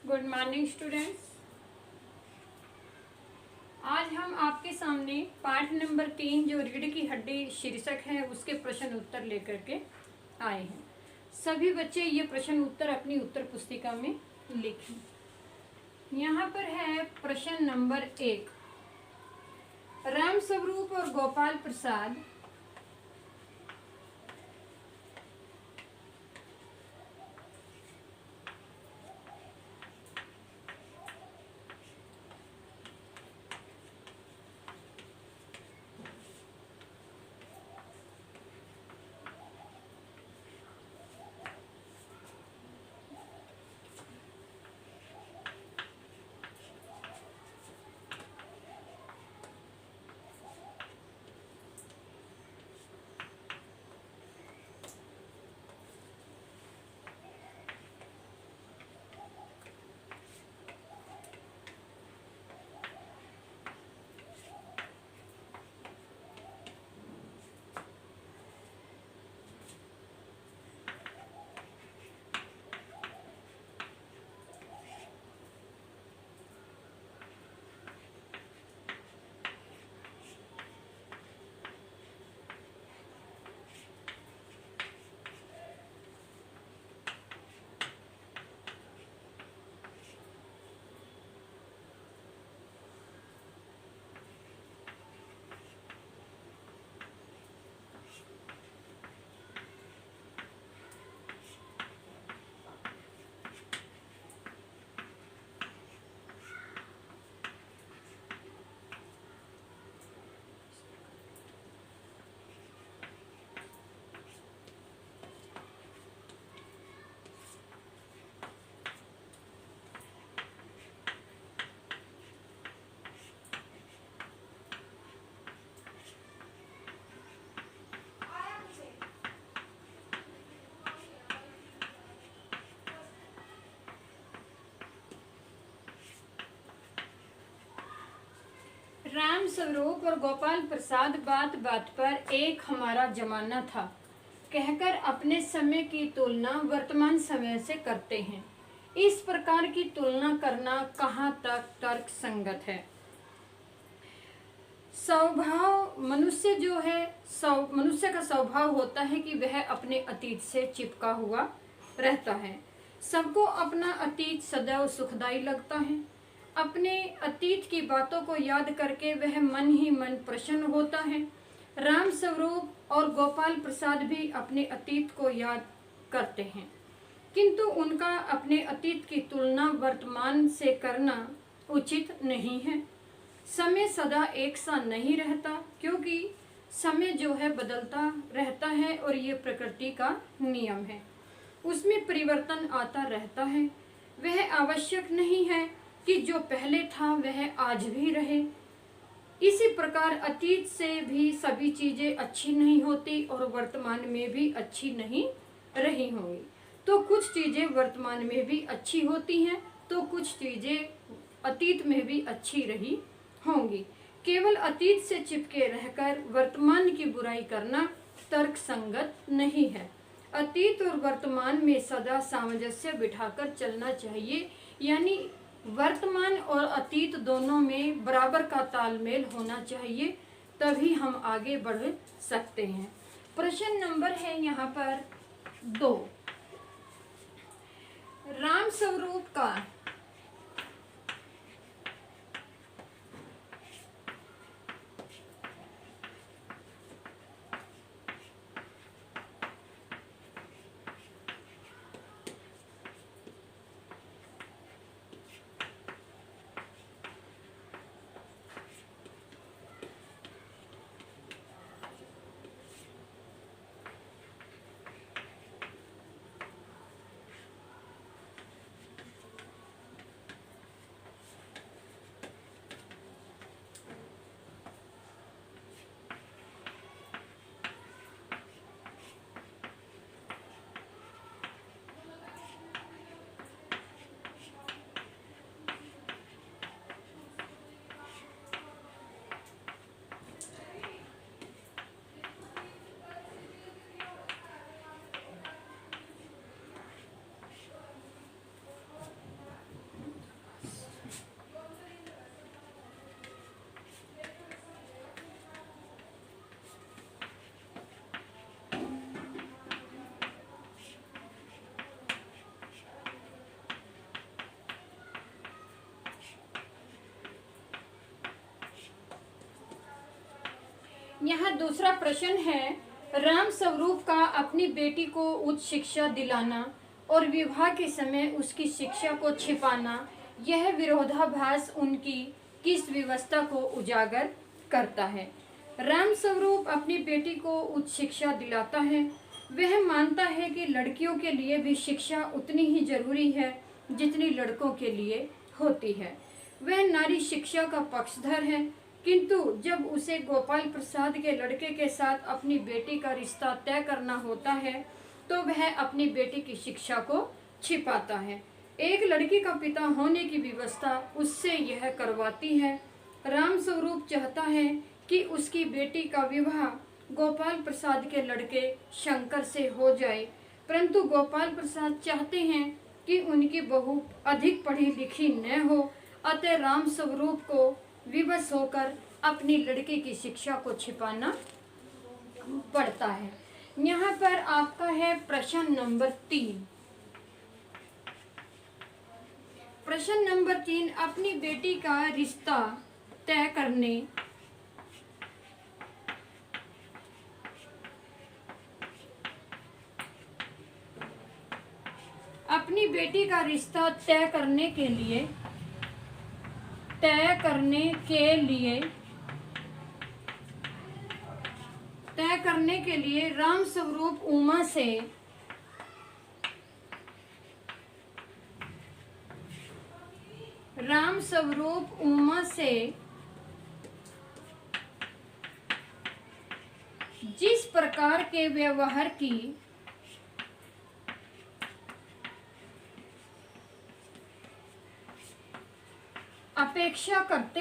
Good morning students. आज हम आपके सामने पाठ नंबर 3 जो रीढ़ की हड्डी शीर्षक है उसके प्रश्न उत्तर लेकर के आए हैं। सभी बच्चे ये प्रश्न उत्तर अपनी उत्तर पुस्तिका में लिखें। यहाँ पर है प्रश्न नंबर 1। राम स्वरूप और गोपाल प्रसाद राम स्वरूप और गोपाल प्रसाद बात बात पर एक हमारा जमाना था कहकर अपने समय की तुलना वर्तमान समय से करते हैं। इस प्रकार की तुलना करना कहाँ तक तर्क संगत है। स्वभाव मनुष्य जो है मनुष्य का स्वभाव होता है कि वह अपने अतीत से चिपका हुआ रहता है। सबको अपना अतीत सदैव सुखदायी लगता है। अपने अतीत की बातों को याद करके वह मन ही मन प्रसन्न होता है। राम स्वरूप और गोपाल प्रसाद भी अपने अतीत को याद करते हैं, किंतु उनका अपने अतीत की तुलना वर्तमान से करना उचित नहीं है। समय सदा एक सा नहीं रहता, क्योंकि समय जो है बदलता रहता है और ये प्रकृति का नियम है। उसमें परिवर्तन आता रहता है। वह आवश्यक नहीं है कि जो पहले था वह आज भी रहे। इसी प्रकार अतीत से भी सभी चीजें अच्छी नहीं होती और वर्तमान में भी अच्छी नहीं रही होंगी। तो कुछ चीजें वर्तमान में भी अच्छी होती हैं, तो कुछ चीजें अतीत में भी अच्छी रही होंगी। केवल अतीत से चिपके रहकर वर्तमान की बुराई करना तर्क संगत नहीं है। अतीत और वर्तमान में सदा सामंजस्य बिठाकर चलना चाहिए, यानी वर्तमान और अतीत दोनों में बराबर का तालमेल होना चाहिए, तभी हम आगे बढ़ सकते हैं। प्रश्न नंबर है यहाँ पर 2। राम स्वरूप का यहाँ दूसरा प्रश्न है, राम स्वरूप का अपनी बेटी को उच्च शिक्षा दिलाना और विवाह के समय उसकी शिक्षा को छिपाना, यह विरोधाभास उनकी किस व्यवस्था को उजागर करता है? राम स्वरूप अपनी बेटी को उच्च शिक्षा दिलाता है। वह मानता है कि लड़कियों के लिए भी शिक्षा उतनी ही जरूरी है जितनी लड़कों के लिए होती है। वह नारी शिक्षा का पक्षधर है, किंतु जब उसे गोपाल प्रसाद के लड़के के साथ अपनी बेटी का रिश्ता तय करना होता है तो वह अपनी बेटी की शिक्षा को छिपाता है। एक लड़की का पिता होने की व्यवस्था उससे यह करवाती है। राम स्वरूप चाहता है कि उसकी बेटी का विवाह गोपाल प्रसाद के लड़के शंकर से हो जाए, परंतु गोपाल प्रसाद चाहते हैं कि उनकी बहू अधिक पढ़ी लिखी न हो, अतः राम स्वरूप को विवश होकर अपनी लड़की की शिक्षा को छिपाना पड़ता है। यहाँ पर आपका है प्रश्न नंबर 3। प्रश्न नंबर 3, अपनी बेटी का रिश्ता तय करने अपनी बेटी का रिश्ता तय करने के लिए राम स्वरूप उमा से जिस प्रकार के व्यवहार की अपेक्षा करते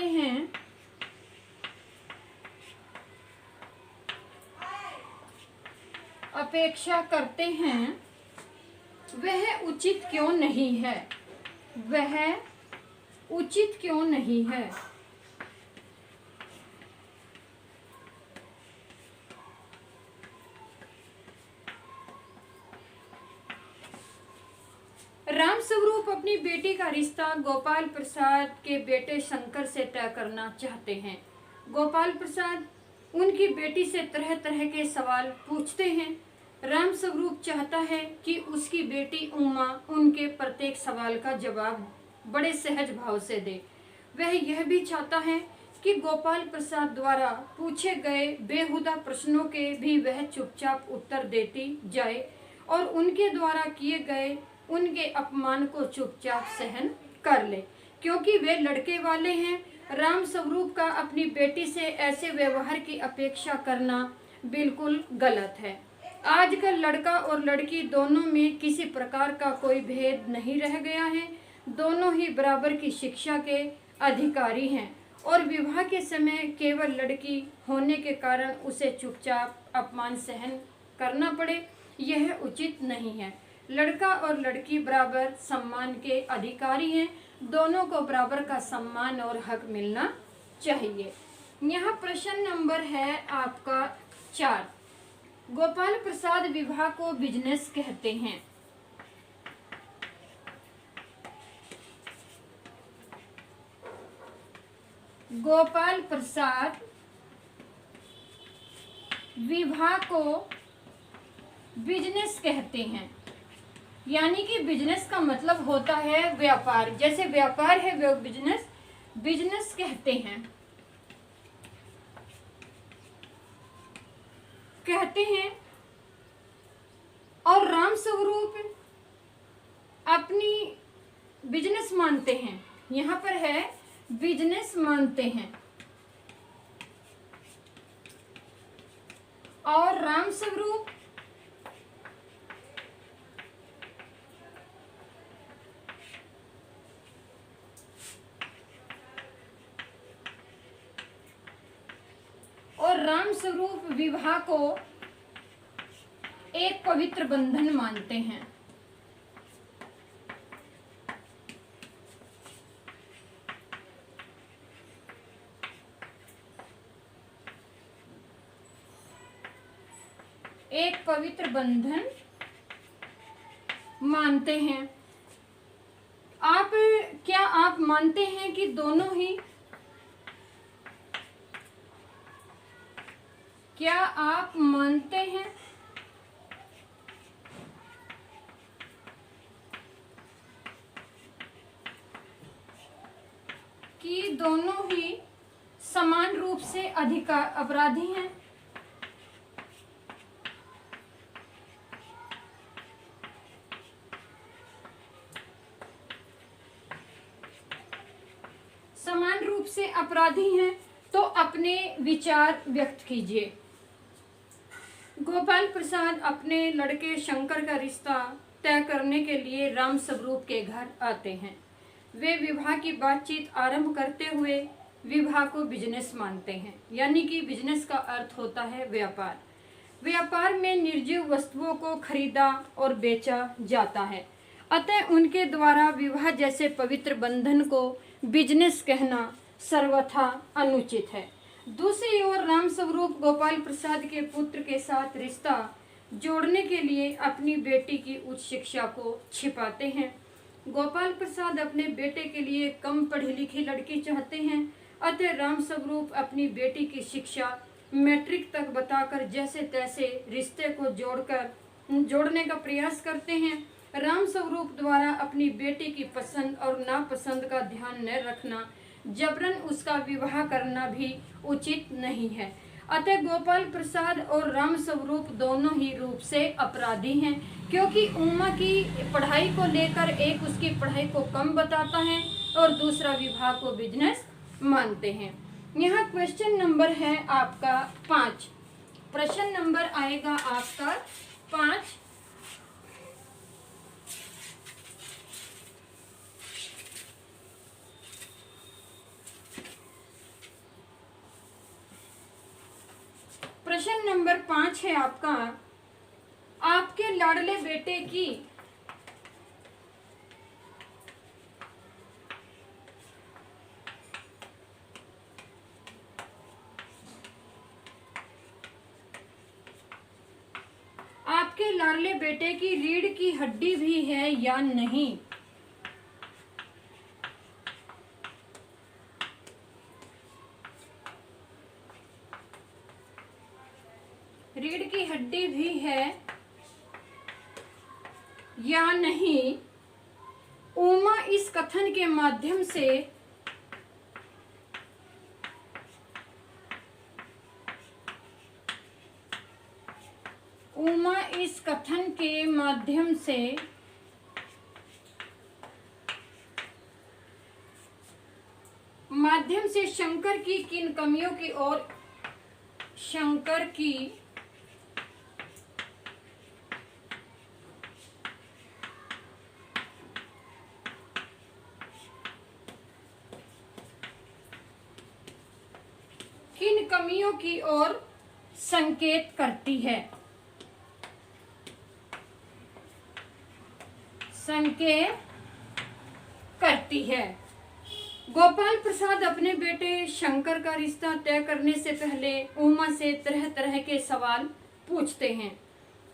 हैं वह उचित क्यों नहीं है? राम स्वरूप अपनी बेटी का रिश्ता गोपाल प्रसाद के बेटे शंकर से तय करना चाहते हैं। गोपाल प्रसाद उनकी बेटी से तरह तरह के सवाल पूछते हैं। राम स्वरूप चाहता है कि उसकी बेटी उमा उनके प्रत्येक सवाल का जवाब बड़े सहज भाव से दे। वह यह भी चाहता है कि गोपाल प्रसाद द्वारा पूछे गए बेहुदा प्रश्नों के भी वह चुपचाप उत्तर देती जाए और उनके द्वारा किए गए उनके अपमान को चुपचाप सहन कर ले, क्योंकि वे लड़के वाले हैं। राम स्वरूप का अपनी बेटी से ऐसे व्यवहार की अपेक्षा करना बिल्कुल गलत है। आजकल लड़का और लड़की दोनों में किसी प्रकार का कोई भेद नहीं रह गया है। दोनों ही बराबर की शिक्षा के अधिकारी हैं और विवाह के समय केवल लड़की होने के कारण उसे चुपचाप अपमान सहन करना पड़े, यह उचित नहीं है। लड़का और लड़की बराबर सम्मान के अधिकारी हैं। दोनों को बराबर का सम्मान और हक मिलना चाहिए। यहाँ प्रश्न नंबर है आपका 4। गोपाल प्रसाद विवाह को बिजनेस कहते हैं। गोपाल प्रसाद विवाह को बिजनेस कहते हैं, यानी कि बिजनेस का मतलब होता है व्यापार। जैसे व्यापार है वो बिजनेस कहते हैं। और राम स्वरूप अपनी बिजनेस मानते हैं। यहाँ पर है बिजनेस मानते हैं और राम स्वरूप विवाह को एक पवित्र बंधन मानते हैं। एक पवित्र बंधन मानते हैं। क्या आप मानते हैं कि दोनों ही क्या आप मानते हैं कि दोनों ही समान रूप से अधिकार अपराधी हैं? समान रूप से अपराधी हैं तो अपने विचार व्यक्त कीजिए। गोपाल प्रसाद अपने लड़के शंकर का रिश्ता तय करने के लिए राम स्वरूप के घर आते हैं। वे विवाह की बातचीत आरंभ करते हुए विवाह को बिजनेस मानते हैं, यानी कि बिजनेस का अर्थ होता है व्यापार। व्यापार में निर्जीव वस्तुओं को खरीदा और बेचा जाता है, अतः उनके द्वारा विवाह जैसे पवित्र बंधन को बिजनेस कहना सर्वथा अनुचित है। दूसरी ओर राम स्वरूप गोपाल प्रसाद के पुत्र के साथ रिश्ता जोड़ने के लिए अपनी बेटी की उच्च शिक्षा को छिपाते हैं। गोपाल प्रसाद अपने बेटे के लिए कम पढ़ी लिखी लड़की चाहते हैं, अतः राम स्वरूप अपनी बेटी की शिक्षा मैट्रिक तक बताकर जैसे तैसे रिश्ते को जोड़ने का प्रयास करते हैं। राम स्वरूप द्वारा अपनी बेटी की पसंद और नापसंद का ध्यान न रखना, जबरन उसका विवाह करना भी उचित नहीं है। अतः गोपाल प्रसाद और राम स्वरूप दोनों ही रूप से अपराधी हैं, क्योंकि उमा की पढ़ाई को लेकर एक उसकी पढ़ाई को कम बताता है और दूसरा विवाह को बिजनेस मानते हैं। यहाँ क्वेश्चन नंबर है आपका 5। प्रश्न नंबर आएगा आपका 5। प्रश्न नंबर 5 है आपका, आपके लाडले बेटे की रीढ़ की हड्डी भी है या नहीं? रीढ़ की हड्डी भी है या नहीं? उमा इस कथन के माध्यम से शंकर की किन कमियों की ओर संकेत करती है? गोपाल प्रसाद अपने बेटे शंकर का रिश्ता तय करने से पहले उमा से तरह तरह के सवाल पूछते हैं।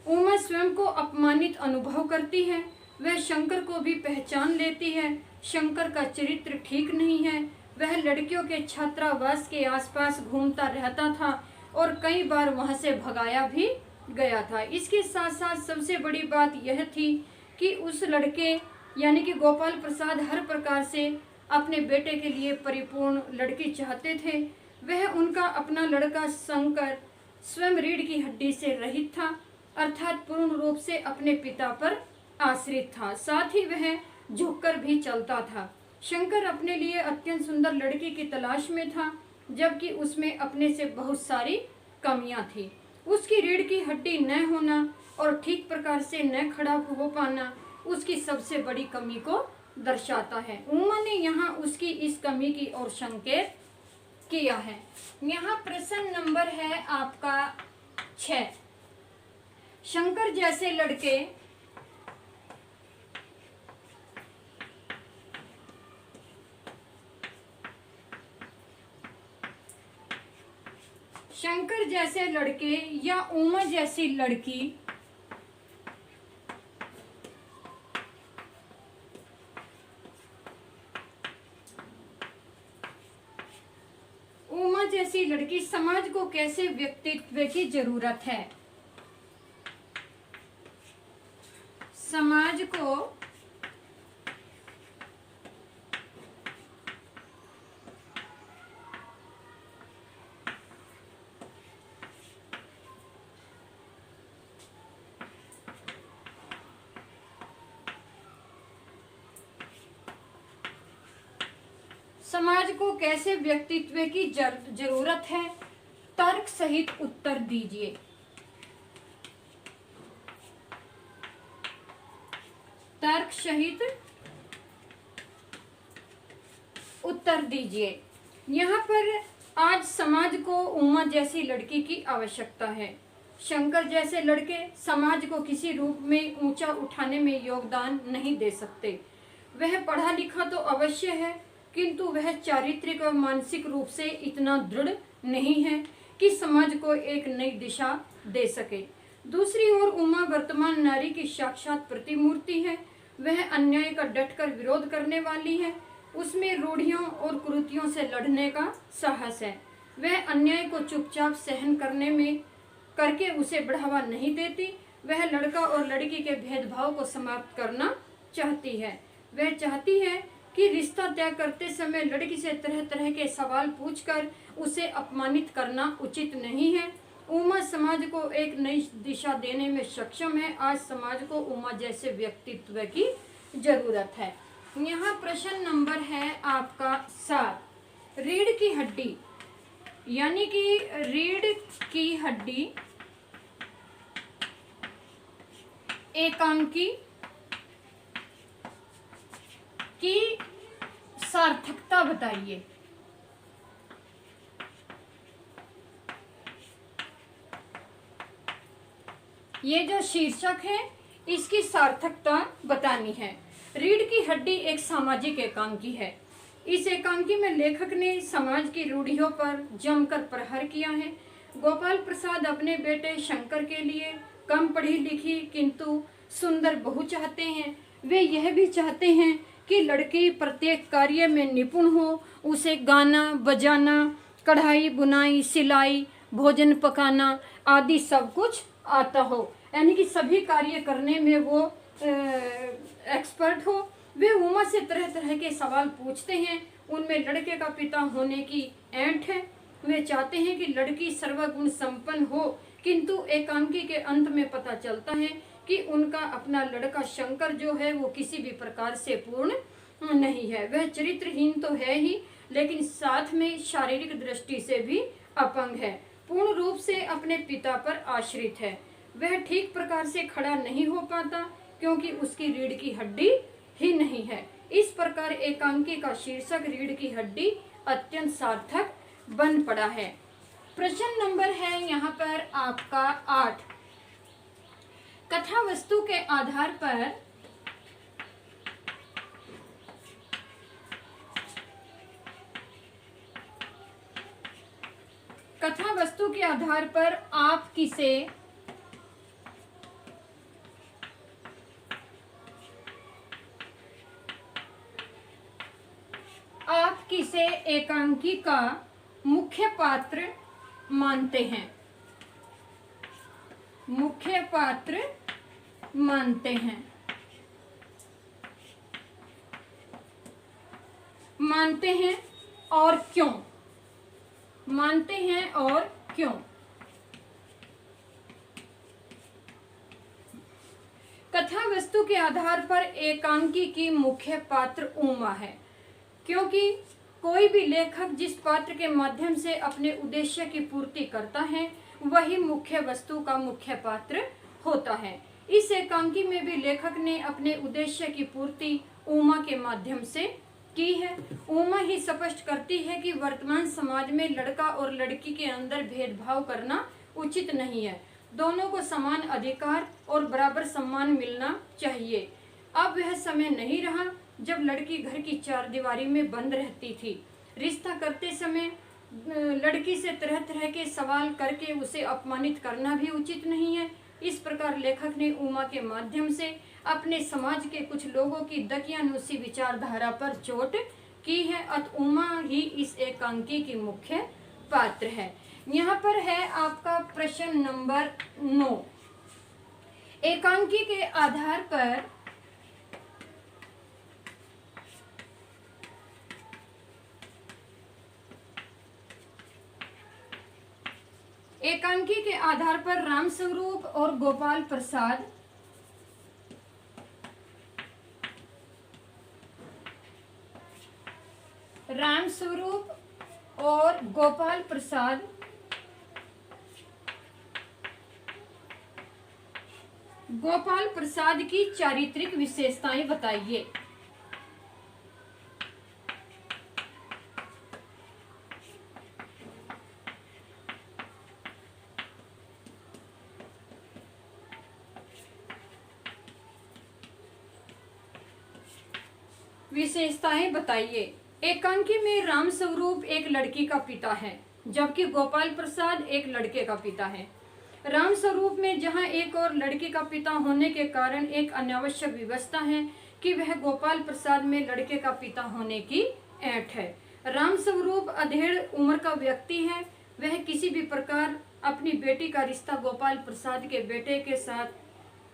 उमा स्वयं को अपमानित अनुभव करती है। वह शंकर को भी पहचान लेती है। शंकर का चरित्र ठीक नहीं है। वह लड़कियों के छात्रावास के आसपास घूमता रहता था और कई बार वहां से भगाया भी गया था। इसके साथ साथ सबसे बड़ी बात यह थी कि उस लड़के यानी कि गोपाल प्रसाद हर प्रकार से अपने बेटे के लिए परिपूर्ण लड़की चाहते थे। वह उनका अपना लड़का शंकर स्वयं रीढ़ की हड्डी से रहित था, अर्थात पूर्ण रूप से अपने पिता पर आश्रित था। साथ ही वह झुककर भी चलता था। शंकर अपने लिए अत्यंत सुंदर लड़की की तलाश में था, जबकि उसमें अपने से बहुत सारी कमियां थी। उसकी रीढ़ की हड्डी न होना और ठीक प्रकार से न खड़ा हो पाना उसकी सबसे बड़ी कमी को दर्शाता है। उमा ने यहाँ उसकी इस कमी की ओर संकेत किया है। यहाँ प्रश्न नंबर है आपका 6। शंकर जैसे लड़के या उमा जैसी लड़की जैसी लड़की समाज को कैसे व्यक्तित्व की जरूरत है? समाज को समाज को कैसे व्यक्तित्व की जरूरत है? तर्क सहित उत्तर दीजिए। तर्क सहित उत्तर दीजिए। यहाँ पर आज समाज को उमा जैसी लड़की की आवश्यकता है। शंकर जैसे लड़के समाज को किसी रूप में ऊंचा उठाने में योगदान नहीं दे सकते। वह पढ़ा लिखा तो अवश्य है, किंतु वह चारित्रिक और मानसिक रूप से इतना दृढ़ नहीं है कि समाज को एक नई दिशा दे सके। दूसरी ओर उमा वर्तमान नारी की साक्षात प्रतिमूर्ति है। वह अन्याय का डटकर विरोध करने वाली है। उसमें रूढ़ियों और कुरीतियों से लड़ने का साहस है। वह अन्याय को चुपचाप सहन करके उसे बढ़ावा नहीं देती। वह लड़का और लड़की के भेदभाव को समाप्त करना चाहती है। वह चाहती है कि रिश्ता तय करते समय लड़की से तरह तरह के सवाल पूछकर उसे अपमानित करना उचित नहीं है। उमा समाज को एक नई दिशा देने में सक्षम है। आज समाज को उमा जैसे व्यक्तित्व की जरूरत है। यहाँ प्रश्न नंबर है आपका 7। रीढ़ की हड्डी, यानी कि रीढ़ की हड्डी एकांकी की सार्थकता बताइए। ये जो शीर्षक है इसकी सार्थकता बतानी है। रीढ़ की हड्डी एक सामाजिक एकांकी है। इस एकांकी में लेखक ने समाज की रूढ़ियों पर जमकर प्रहार किया है। गोपाल प्रसाद अपने बेटे शंकर के लिए कम पढ़ी लिखी किंतु सुंदर बहू चाहते हैं। वे यह भी चाहते हैं कि लड़की प्रत्येक कार्य में निपुण हो, उसे गाना बजाना, कढ़ाई बुनाई, सिलाई, भोजन पकाना आदि सब कुछ आता हो, यानी कि सभी कार्य करने में वो एक्सपर्ट हो। वे उमा से तरह तरह के सवाल पूछते हैं। उनमें लड़के का पिता होने की ऐंठ है। वे चाहते हैं कि लड़की सर्वगुण संपन्न हो, किंतु एकांकी के अंत में पता चलता है कि उनका अपना लड़का शंकर जो है वो किसी भी प्रकार से पूर्ण नहीं है। वह चरित्रहीन तो है ही, लेकिन साथ में शारीरिक दृष्टि से भी अपंग है। पूर्ण रूप से अपने पिता पर आश्रित है। वह ठीक प्रकार से खड़ा नहीं हो पाता क्योंकि उसकी रीढ़ की हड्डी ही नहीं है। इस प्रकार एकांकी का शीर्षक रीढ़ की हड्डी अत्यंत सार्थक बन पड़ा है। प्रश्न नंबर है यहाँ पर आपका 8। कथा वस्तु के आधार पर आप किसे एकांकी का मुख्य पात्र मानते हैं? मुख्य पात्र मानते हैं। मानते हैं और क्यों? मानते हैं और क्यों? कथा वस्तु के आधार पर एकांकी की मुख्य पात्र उमा है, क्योंकि कोई भी लेखक जिस पात्र के माध्यम से अपने उद्देश्य की पूर्ति करता है वही मुख्य वस्तु का मुख्य पात्र होता है। इस एकांकी में भी लेखक ने अपने उद्देश्य की पूर्ति उमा के माध्यम से की है। उमा ही स्पष्ट करती है कि वर्तमान समाज में लड़का और लड़की के अंदर भेदभाव करना उचित नहीं है। दोनों को समान अधिकार और बराबर सम्मान मिलना चाहिए। अब वह समय नहीं रहा जब लड़की घर की चारदीवारी में बंद रहती थी। रिश्ता करते समय लड़की से तरह तरह के सवाल करके उसे अपमानित करना भी उचित नहीं है। इस प्रकार लेखक ने उमा के माध्यम से अपने समाज के कुछ लोगों की दकियानूसी विचारधारा पर चोट की है। अतः उमा ही इस एकांकी की मुख्य पात्र है। यहाँ पर है आपका प्रश्न नंबर 9। एकांकी के आधार पर रामस्वरूप और गोपाल प्रसाद गोपाल प्रसाद की चारित्रिक विशेषताएं बताइए। विशेषताएं बताइए। एकांकी में रामस्वरूप एक लड़की का पिता है, जबकि गोपाल प्रसाद एक लड़के का पिता है। रामस्वरूप में जहां एक और लड़की का पिता होने के कारण एक अनावश्यक व्यवस्था है कि वह गोपाल प्रसाद में लड़के का पिता होने की ऐंठ है। रामस्वरूप अधेड़ उम्र का व्यक्ति है, वह किसी भी प्रकार अपनी बेटी का रिश्ता गोपाल प्रसाद के बेटे के साथ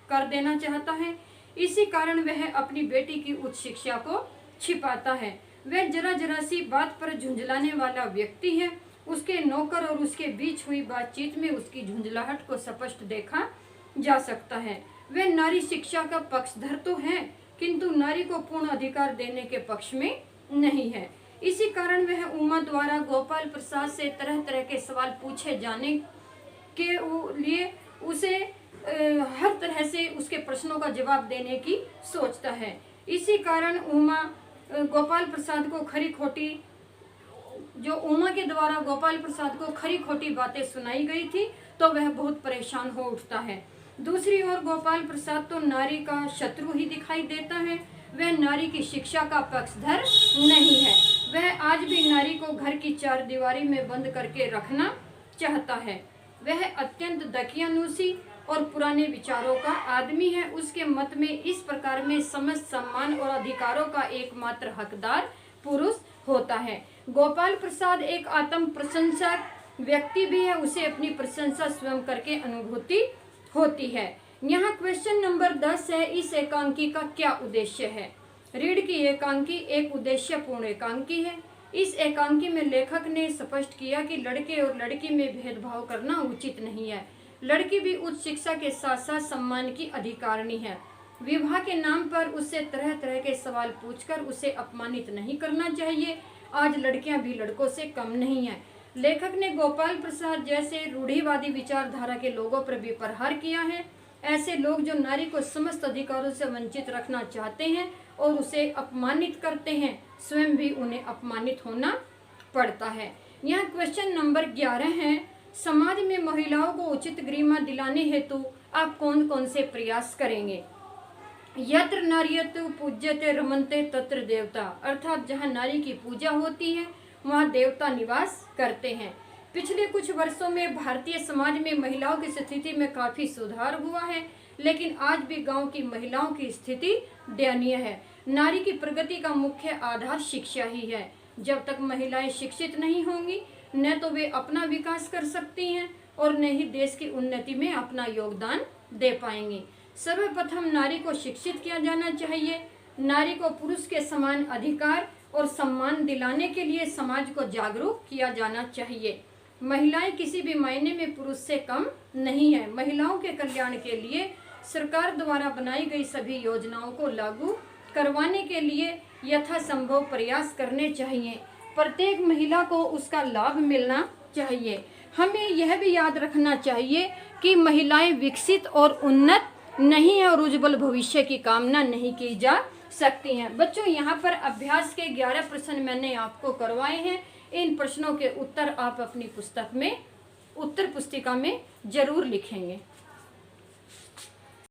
कर देना चाहता है। इसी कारण वह अपनी बेटी की उच्च शिक्षा को छिपाता है। वह जरा सी बात पर झुंझलाने वाला व्यक्ति है। उसके नौकर और उसके बीच हुई बातचीत में उसकी झुंझलाहट को स्पष्ट देखा जा सकता है। वह नारी शिक्षा का पक्षधर तो है, किंतु नारी को पूर्ण अधिकार देने के पक्ष में नहीं है। इसी कारण वह उमा द्वारा गोपाल प्रसाद से तरह तरह के सवाल पूछे जाने के लिए उसे हर तरह से उसके प्रश्नों का जवाब देने की सोचता है। इसी कारण उमा गोपाल प्रसाद को उमा के द्वारा गोपाल प्रसाद को खरी खोटी बातें सुनाई गई थी, तो वह बहुत परेशान हो उठता है। दूसरी ओर गोपाल प्रसाद तो नारी का शत्रु ही दिखाई देता है। वह नारी की शिक्षा का पक्षधर नहीं है। वह आज भी नारी को घर की चार दीवारी में बंद करके रखना चाहता है। वह अत्यंत दकियानुसी और पुराने विचारों का आदमी है। उसके मत में इस प्रकार में समस्त सम्मान और अधिकारों का एकमात्र हकदार पुरुष होता है। गोपाल प्रसाद एक आत्म प्रशंसक व्यक्ति भी है। उसे अपनी प्रशंसा स्वयं करके अनुभूति होती है। यहाँ क्वेश्चन नंबर 10 है, इस एकांकी का क्या उद्देश्य है। रीढ़ की एकांकी एक उद्देश्यपूर्ण एकांकी है। इस एकांकी में लेखक ने स्पष्ट किया कि लड़के और लड़की में भेदभाव करना उचित नहीं है। लड़की भी उच्च शिक्षा के साथ साथ सम्मान की अधिकारिणी है। विवाह के नाम पर उससे तरह तरह के सवाल पूछकर उसे अपमानित नहीं करना चाहिए। आज लड़कियां भी लड़कों से कम नहीं है। लेखक ने गोपाल प्रसाद जैसे रूढ़िवादी विचारधारा के लोगों पर भी प्रहार किया है। ऐसे लोग जो नारी को समस्त अधिकारों से वंचित रखना चाहते हैं और उसे अपमानित करते हैं, स्वयं भी उन्हें अपमानित होना पड़ता है। यहाँ क्वेश्चन नंबर 11 है, समाज में महिलाओं को उचित गरिमा दिलाने हेतु आप कौन कौन से प्रयास करेंगे। यत्र नार्यतु पूज्यते रमन्ते तत्र देवता, अर्थात जहाँ नारी की पूजा होती है वहाँ देवता निवास करते हैं। पिछले कुछ वर्षों में भारतीय समाज में महिलाओं की स्थिति में काफी सुधार हुआ है, लेकिन आज भी गांव की महिलाओं की स्थिति दयनीय है। नारी की प्रगति का मुख्य आधार शिक्षा ही है। जब तक महिलाएं शिक्षित नहीं होंगी, न तो वे अपना विकास कर सकती हैं और न ही देश की उन्नति में अपना योगदान दे पाएंगी। सर्वप्रथम नारी को शिक्षित किया जाना चाहिए। नारी को पुरुष के समान अधिकार और सम्मान दिलाने के लिए समाज को जागरूक किया जाना चाहिए। महिलाएं किसी भी मायने में पुरुष से कम नहीं है। महिलाओं के कल्याण के लिए सरकार द्वारा बनाई गई सभी योजनाओं को लागू करवाने के लिए यथासंभव प्रयास करने चाहिए। प्रत्येक महिला को उसका लाभ मिलना चाहिए। हमें यह भी याद रखना चाहिए कि महिलाएं विकसित और उन्नत नहीं है और उज्जवल भविष्य की कामना नहीं की जा सकती हैं। बच्चों, यहाँ पर अभ्यास के 11 प्रश्न मैंने आपको करवाए हैं। इन प्रश्नों के उत्तर आप अपनी पुस्तक में उत्तर पुस्तिका में जरूर लिखेंगे।